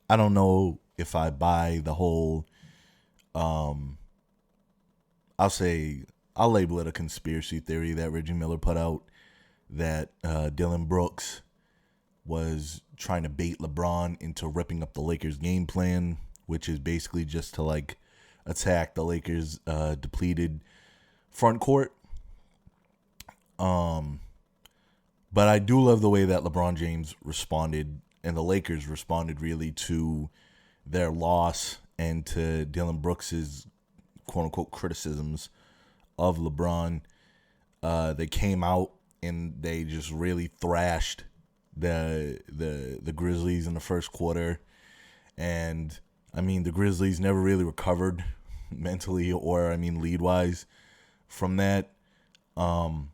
I don't know if I buy the whole. Um, I'll label it a conspiracy theory that Reggie Miller put out that Dylan Brooks was trying to bait LeBron into ripping up the Lakers' game plan, which is basically just to like attack the Lakers' depleted front court. Um, but I do love the way that LeBron James responded and the Lakers responded really to their loss and to Dylan Brooks's quote unquote criticisms of LeBron. They came out and they just really thrashed the Grizzlies in the first quarter, and I mean the Grizzlies never really recovered mentally or lead wise from that. Um,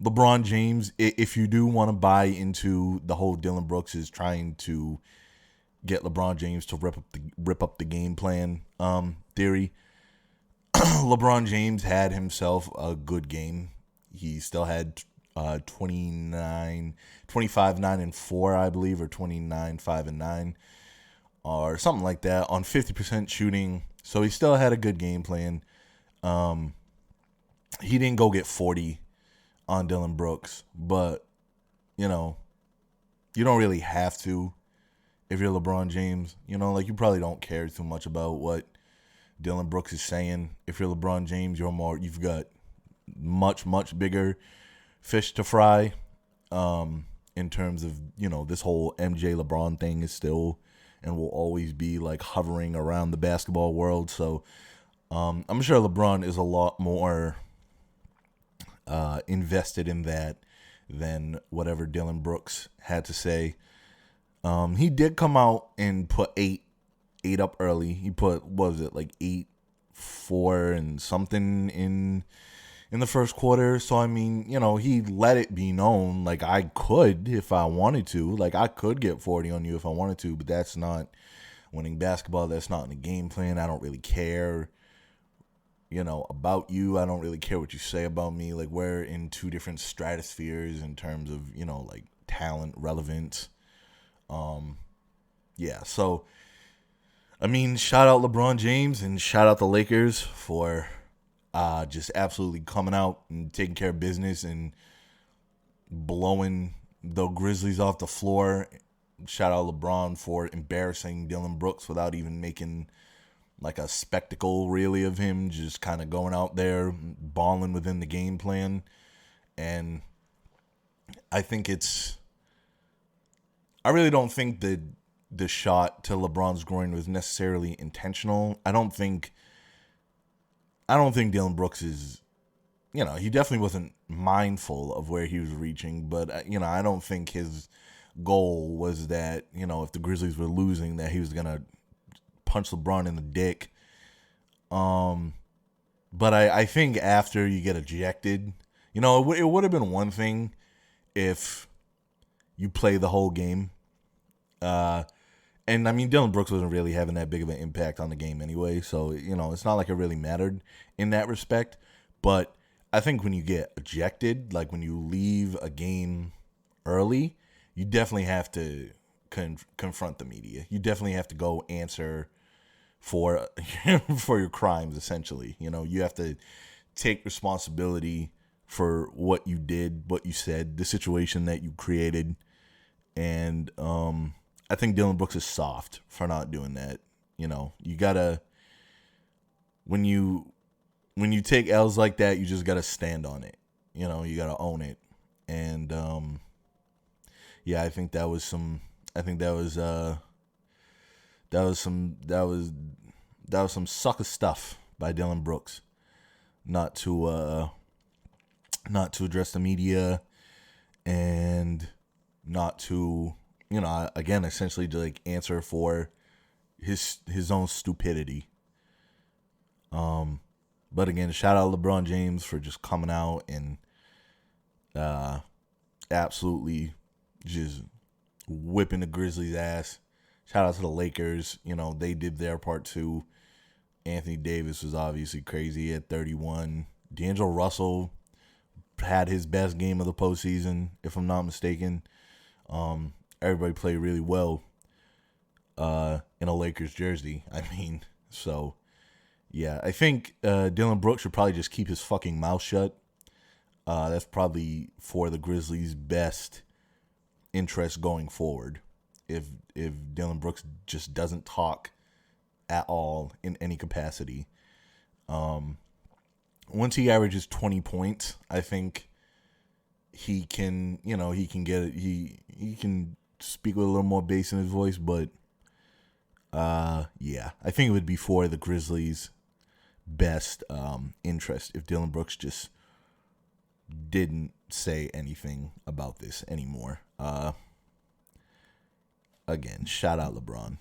LeBron James, if you do want to buy into the whole Dylan Brooks is trying to get LeBron James to rip up the game plan theory, LeBron James had himself a good game. He still had 25, 9, and 4, I believe, or 29, 5, and 9, or something like that on 50% shooting. So he still had a good game plan. He didn't go get 40 on Dylan Brooks, but, you know, you don't really have to if you're LeBron James. You know, like you probably don't care too much about what Dylan Brooks is saying. If you're LeBron James, you've got much bigger fish to fry. In terms of, you know, this whole MJ LeBron thing is still and will always be like hovering around the basketball world. So I'm sure LeBron is a lot more invested in that than whatever Dylan Brooks had to say. He did come out and put eight up early. He put, what was it, like 8-4 and something in the first quarter. So, I mean, you know, he let it be known, like, I could if I wanted to. Like, I could get 40 on you if I wanted to, but that's not winning basketball. That's not in the game plan. I don't really care, you know, about you. I don't really care what you say about me. Like, we're in two different stratospheres in terms of, you know, like, talent, relevance. Yeah, so, I mean, shout out LeBron James and shout out the Lakers for just absolutely coming out and taking care of business and blowing the Grizzlies off the floor. Shout out LeBron for embarrassing Dylan Brooks without even making like a spectacle really of him, just kind of going out there, balling within the game plan. And I really don't think that the shot to LeBron's groin was necessarily intentional. I don't think Dylan Brooks is, you know, he definitely wasn't mindful of where he was reaching, but, you know, I don't think his goal was that, you know, if the Grizzlies were losing, that he was going to punch LeBron in the dick. But I think after you get ejected, you know, it would have been one thing if you play the whole game. And I mean, Dylan Brooks wasn't really having that big of an impact on the game anyway. So, you know, it's not like it really mattered in that respect. But I think when you get ejected, like when you leave a game early, you definitely have to confront the media. You definitely have to go answer for for your crimes, essentially. You know, you have to take responsibility for what you did, what you said, the situation that you created. And I think Dylan Brooks is soft for not doing that. You know, you gotta, when you take L's like that, you just gotta stand on it. You know, you gotta own it. And yeah, I think that was some sucker stuff by Dylan Brooks. Not to address the media and not to, you know, again, essentially to like answer for his own stupidity. But again, shout out LeBron James for just coming out and absolutely just whipping the Grizzlies' ass. Shout out to the Lakers. You know, they did their part too. Anthony Davis was obviously crazy at 31. D'Angelo Russell had his best game of the postseason, if I'm not mistaken. Everybody played really well. in a Lakers jersey. I mean, so yeah, I think Dylan Brooks should probably just keep his fucking mouth shut. That's probably for the Grizzlies' best interest going forward. If Dylan Brooks just doesn't talk at all in any capacity, once he averages 20 points, I think he can, he can get it. He can speak with a little more bass in his voice, but yeah, I think it would be for the Grizzlies' best interest if Dylan Brooks just didn't say anything about this anymore. Again, shout out LeBron.